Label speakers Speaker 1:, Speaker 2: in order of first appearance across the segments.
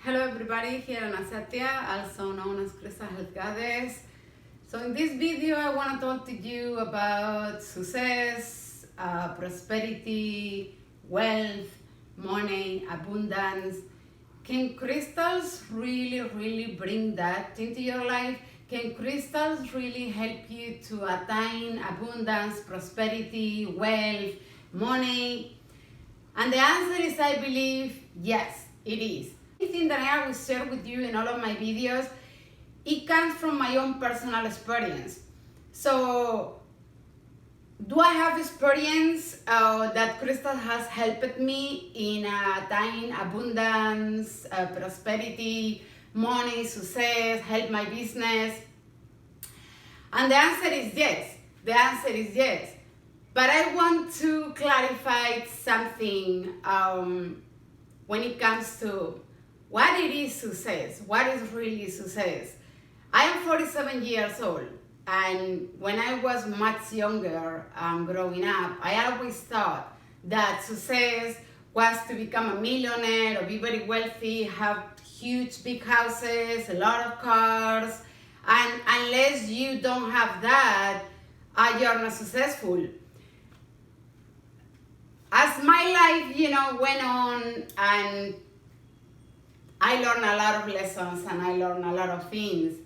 Speaker 1: Hello everybody, here Ana Satya, also known as Crystal Health Goddess. So in this video I want to talk to you about success, prosperity, wealth, money, abundance. Can crystals really bring that into your life? Can crystals really help you to attain abundance, prosperity, wealth, money? And the answer is, I believe, yes, it is. Anything that I always share with you in all of my videos, it comes from my own personal experience. So, do I have experience that crystal has helped me in attaining abundance, prosperity, money, success, help my business? And the answer is yes. The answer is yes. But I want to clarify something when it comes to what it is success, what is really success. I am 47 years old, and when I was much younger growing up, I always thought that success was to become a millionaire or be very wealthy, have huge big houses, a lot of cars, and unless you don't have that, you're not successful. As my life, went on, and I learned a lot of lessons and I learned a lot of things,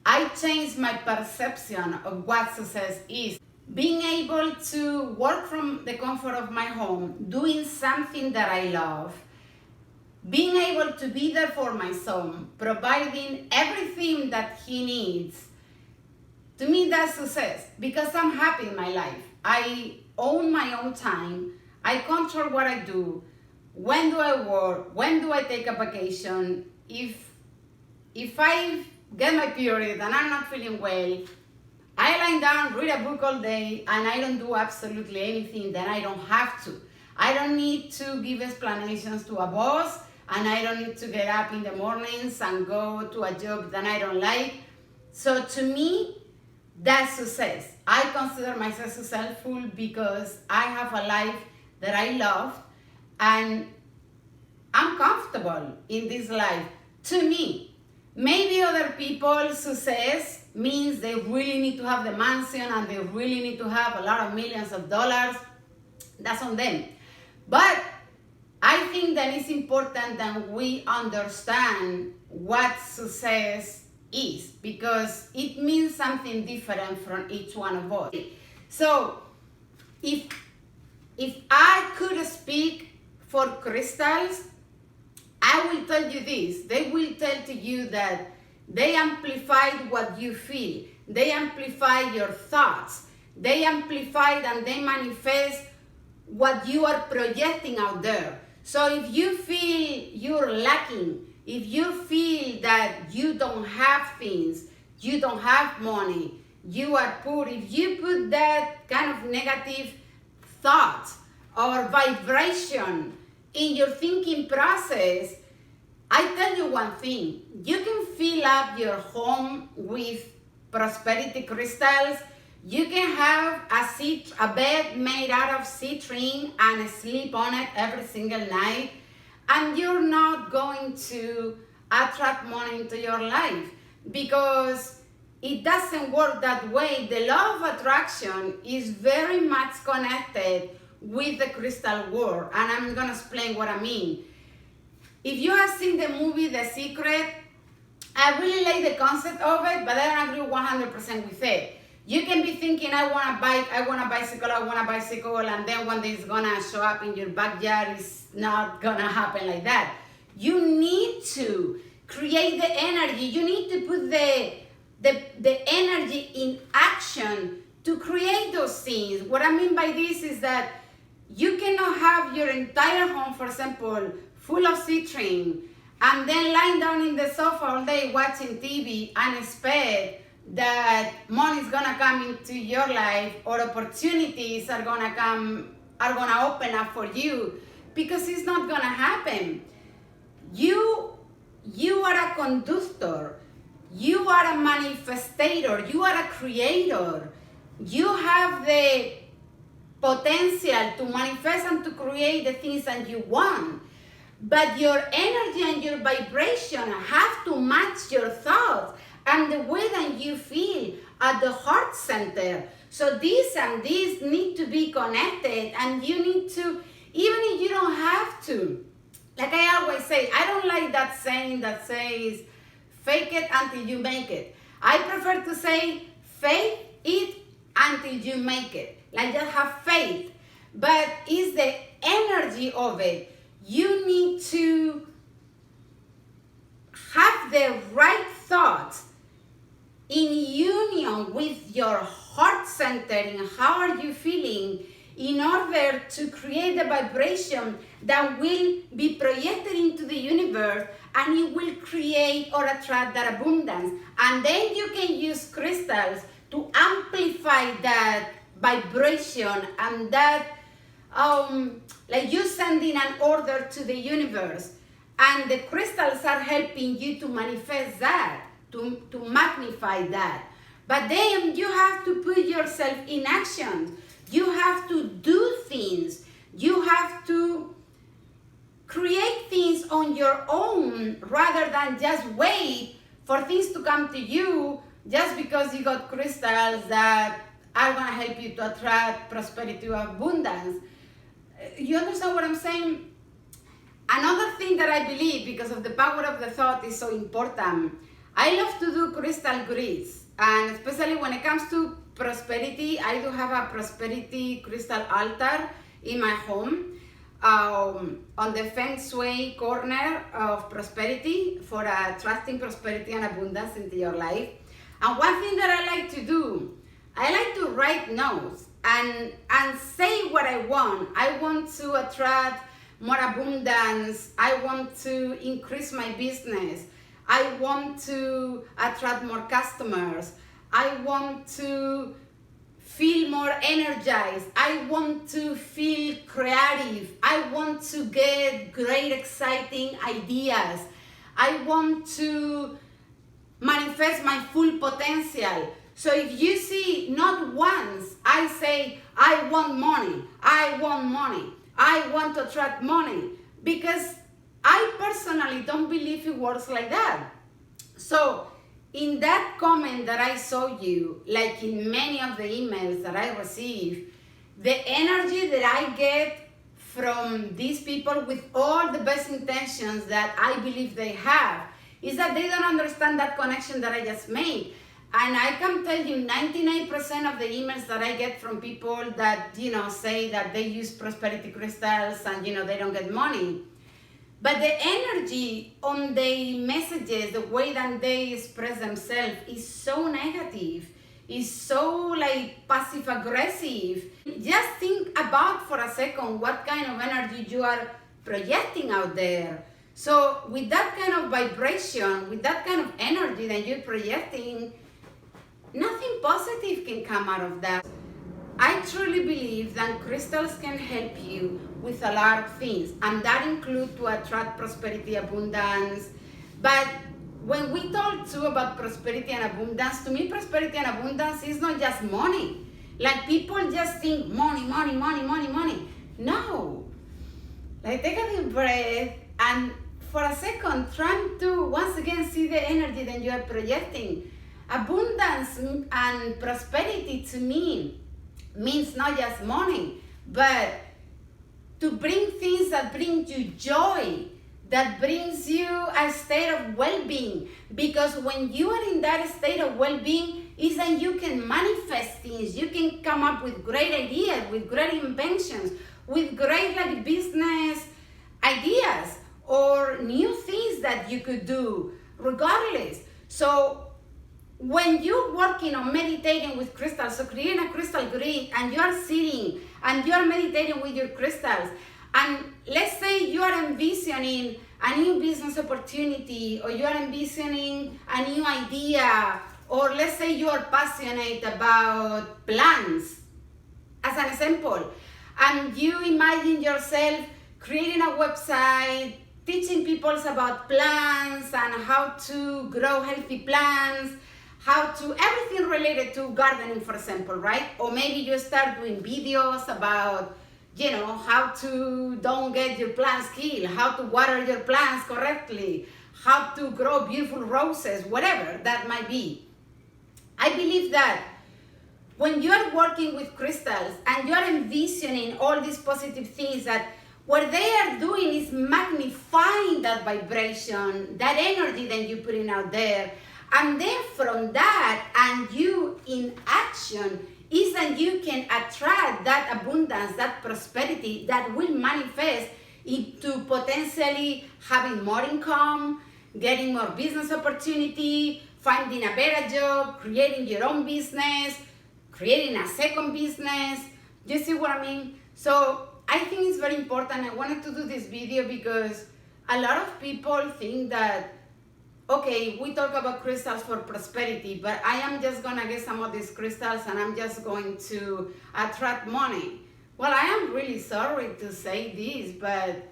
Speaker 1: I changed my perception of what success is. Being able to work from the comfort of my home, doing something that I love, being able to be there for my son, providing everything that he needs, to me that's success, because I'm happy in my life. I own my own time. I control what I do. When do I work? When do I take a vacation? If I get my period and I'm not feeling well, I lie down, read a book all day, and I don't do absolutely anything that I don't have to. I don't need to give explanations to a boss, and I don't need to get up in the mornings and go to a job that I don't like. So to me, that's success. I consider myself successful because I have a life that I love, and I'm comfortable in this life. To me, maybe other people's success means they really need to have the mansion and they really need to have a lot of millions of dollars. That's on them. But I think that it's important that we understand what success is, because it means something different from each one of us. So if I could speak for crystals, I will tell you this. They will tell to you that they amplify what you feel. They amplify your thoughts. They amplify and they manifest what you are projecting out there. So if you feel you're lacking, if you feel that you don't have things, you don't have money, you are poor, if you put that kind of negative thought or vibration in your thinking process, I tell you one thing: you can fill up your home with prosperity crystals. You can have a bed made out of citrine and sleep on it every single night, and you're not going to attract money into your life, because it doesn't work that way. The law of attraction is very much connected with the crystal world, and I'm gonna explain what I mean. If you have seen the movie The Secret, I really like the concept of it, but I don't agree 100% with it. You can be thinking, I want a bike, I want a bicycle, and then one day it's gonna show up in your backyard. It's not gonna happen like that. You need to create the energy. You need to put the energy in action to create those things. What I mean by this is that you cannot have your entire home, for example, full of citrine, and then lying down in the sofa all day watching TV and expect that money is gonna come into your life or opportunities are gonna open up for you, because it's not gonna happen. You are a conductor. You are a manifestator. You are a creator. You have the potential to manifest and to create the things that you want. But your energy and your vibration have to match your thoughts and the way that you feel at the heart center. So this and this need to be connected, and you need to, even if you don't have to. Like I always say, I don't like that saying that says, fake it until you make it. I prefer to say, fake it until you make it. Like just have faith. But it's the energy of it. You need to have the right thoughts in union with your heart center and how are you feeling in order to create the vibration that will be projected into the universe, and it will create or attract that abundance. And then you can use crystals to amplify that vibration and that like you sending an order to the universe, and the crystals are helping you to manifest that, to magnify that. But then you have to put yourself in action. You have to do things. You have to create things on your own rather than just wait for things to come to you just because you got crystals that are going to help you to attract prosperity or abundance. You understand what I'm saying? Another thing that I believe, because of the power of the thought, is so important. I love to do crystal grids, and especially when it comes to prosperity, I do have a prosperity crystal altar in my home on the Feng Shui corner of prosperity for attracting prosperity and abundance into your life. And one thing that I like to do, I like to write notes and say what I want. I want to attract more abundance. I want to increase my business. I want to attract more customers. I want to feel more energized. I want to feel creative. I want to get great, exciting ideas. I want to manifest my full potential. So if you see, not once I say, I want money, I want money, I want to attract money, because I personally don't believe it works like that. So in that comment that I saw you, like in many of the emails that I receive, the energy that I get from these people with all the best intentions that I believe they have is that they don't understand that connection that I just made. And I can tell you 99% of the emails that I get from people that, say that they use prosperity crystals and, they don't get money. But the energy on the messages, the way that they express themselves is so negative, is so like passive aggressive. Just think about for a second what kind of energy you are projecting out there. So with that kind of vibration, with that kind of energy that you're projecting, nothing positive can come out of that. I truly believe that crystals can help you with a lot of things, and that includes to attract prosperity, abundance. But when we talk too about prosperity and abundance, to me prosperity and abundance is not just money. Like people just think money, money, money, money, money. No. Like take a deep breath and for a second try to once again see the energy that you are projecting. Abundance and prosperity to me means not just money, but to bring things that bring you joy, that brings you a state of well-being. Because when you are in that state of well-being, is that you can manifest things, you can come up with great ideas, with great inventions, with great like business ideas or new things that you could do regardless. So when you're working on meditating with crystals, so creating a crystal grid and you are sitting and you are meditating with your crystals, and let's say you are envisioning a new business opportunity, or you are envisioning a new idea, or let's say you are passionate about plants, as an example, and you imagine yourself creating a website, teaching people about plants and how to grow healthy plants, how to, everything related to gardening, for example, right? Or maybe you start doing videos about, how to don't get your plants killed, how to water your plants correctly, how to grow beautiful roses, whatever that might be. I believe that when you are working with crystals and you are envisioning all these positive things, that what they are doing is magnifying that vibration, that energy that you're putting out there. And then from that, and you in action, is that you can attract that abundance, that prosperity that will manifest into potentially having more income, getting more business opportunity, finding a better job, creating your own business, creating a second business. You see what I mean? So I think it's very important. I wanted to do this video because a lot of people think that, okay, we talk about crystals for prosperity, but I am just gonna get some of these crystals and I'm just going to attract money. Well, I am really sorry to say this, but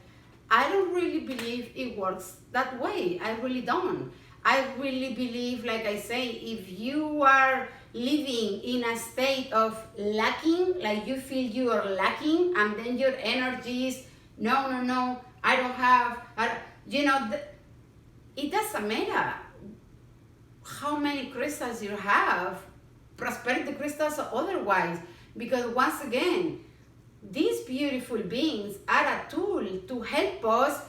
Speaker 1: I don't really believe it works that way. I really don't. I really believe, like I say, if you are living in a state of lacking, like you feel you are lacking, and then your energy is, no, I don't have, it doesn't matter how many crystals you have, prosperity crystals or otherwise, because once again, these beautiful beings are a tool to help us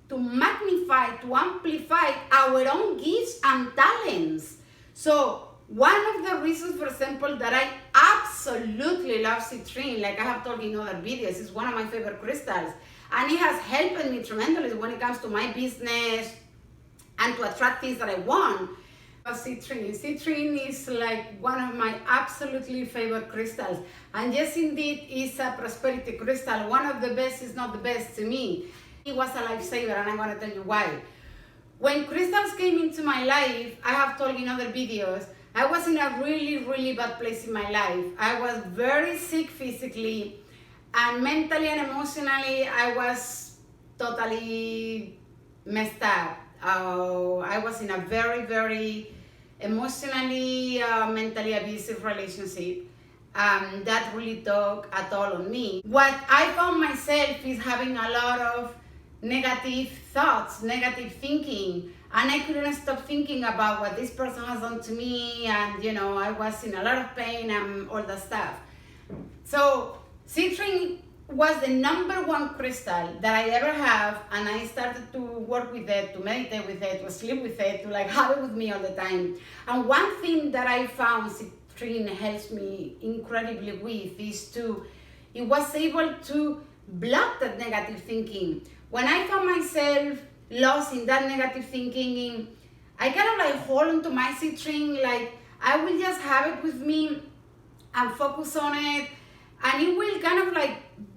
Speaker 1: to magnify, to amplify our own gifts and talents. So one of the reasons, for example, that I absolutely love citrine, like I have told you in other videos, is one of my favorite crystals. And it has helped me tremendously when it comes to my business and to attract things that I want. Citrine. Citrine is like one of my absolutely favorite crystals. And yes, indeed, it's a prosperity crystal. One of the best is not the best to me. It was a lifesaver, and I'm going to tell you why. When crystals came into my life, I have told you in other videos, I was in a really, really bad place in my life. I was very sick physically, and mentally and emotionally, I was totally messed up. I was in a very, very emotionally, mentally abusive relationship. That really took a toll on me. What I found myself is having a lot of negative thoughts, negative thinking, and I couldn't stop thinking about what this person has done to me, and I was in a lot of pain and all that stuff. So citrine was the #1 crystal that I ever have, and I started to work with it, to meditate with it, to sleep with it, to have it with me all the time. And one thing that I found citrine helps me incredibly with is it was able to block that negative thinking. When I found myself lost in that negative thinking, I kind of hold on to my citrine, I will just have it with me and focus on it, and it will kind of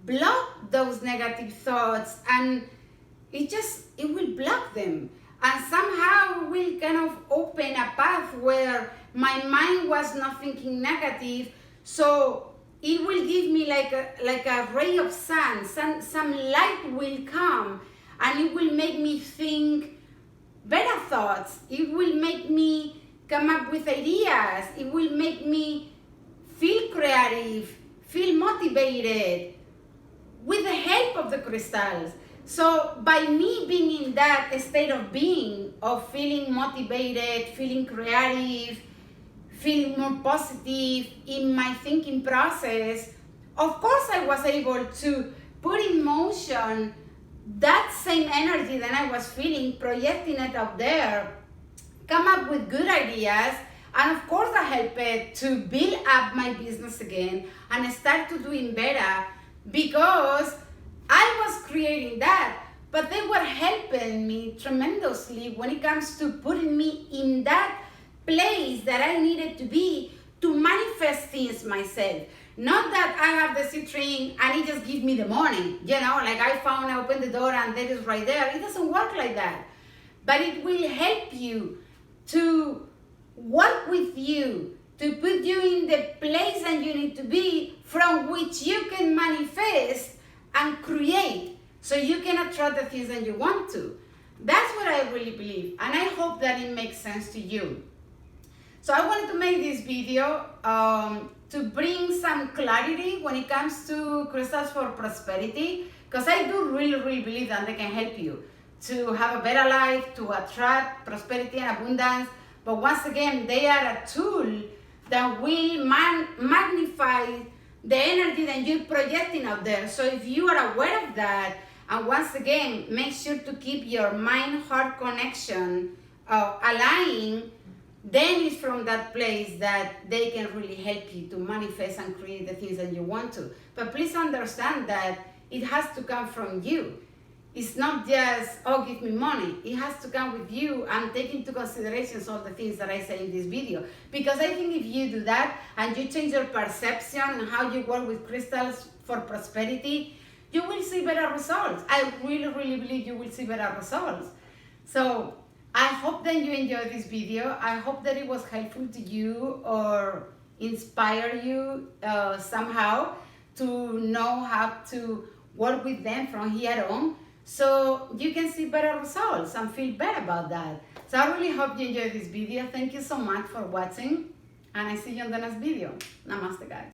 Speaker 1: block those negative thoughts, and it will block them, and somehow will kind of open a path where my mind was not thinking negative. So it will give me like a ray of sun, some light will come, and it will make me think better thoughts. It will make me come up with ideas. It will make me feel creative, feel motivated with the help of the crystals. So by me being in that state of being, of feeling motivated, feeling creative, feeling more positive in my thinking process, of course I was able to put in motion that same energy that I was feeling, projecting it out there, come up with good ideas, and of course I helped it to build up my business again and start to doing better, because I was creating that, but they were helping me tremendously when it comes to putting me in that place that I needed to be to manifest things myself. Not that I have the citrine and it just gives me the money, I open the door and that is right there. It doesn't work like that. But it will help you to work with you, to put you in the place that you need to be, from which you can manifest and create, so you can attract the things that you want to. That's what I really believe, and I hope that it makes sense to you. So I wanted to make this video to bring some clarity when it comes to crystals for prosperity, because I do really believe that they can help you to have a better life, to attract prosperity and abundance. But once again, they are a tool that will magnify the energy that you're projecting out there. So if you are aware of that, and once again, make sure to keep your mind-heart connection aligning, then it's from that place that they can really help you to manifest and create the things that you want to. But please understand that it has to come from you. It's not just, oh, give me money. It has to come with you and take into consideration all the things that I say in this video. Because I think if you do that and you change your perception and how you work with crystals for prosperity, you will see better results. I really believe you will see better results. So I hope that you enjoyed this video. I hope that it was helpful to you or inspire you somehow to know how to work with them from here on, so you can see better results and feel better about that. So I really hope you enjoyed this video. Thank you so much for watching, and I see you on the next video. Namaste, guys.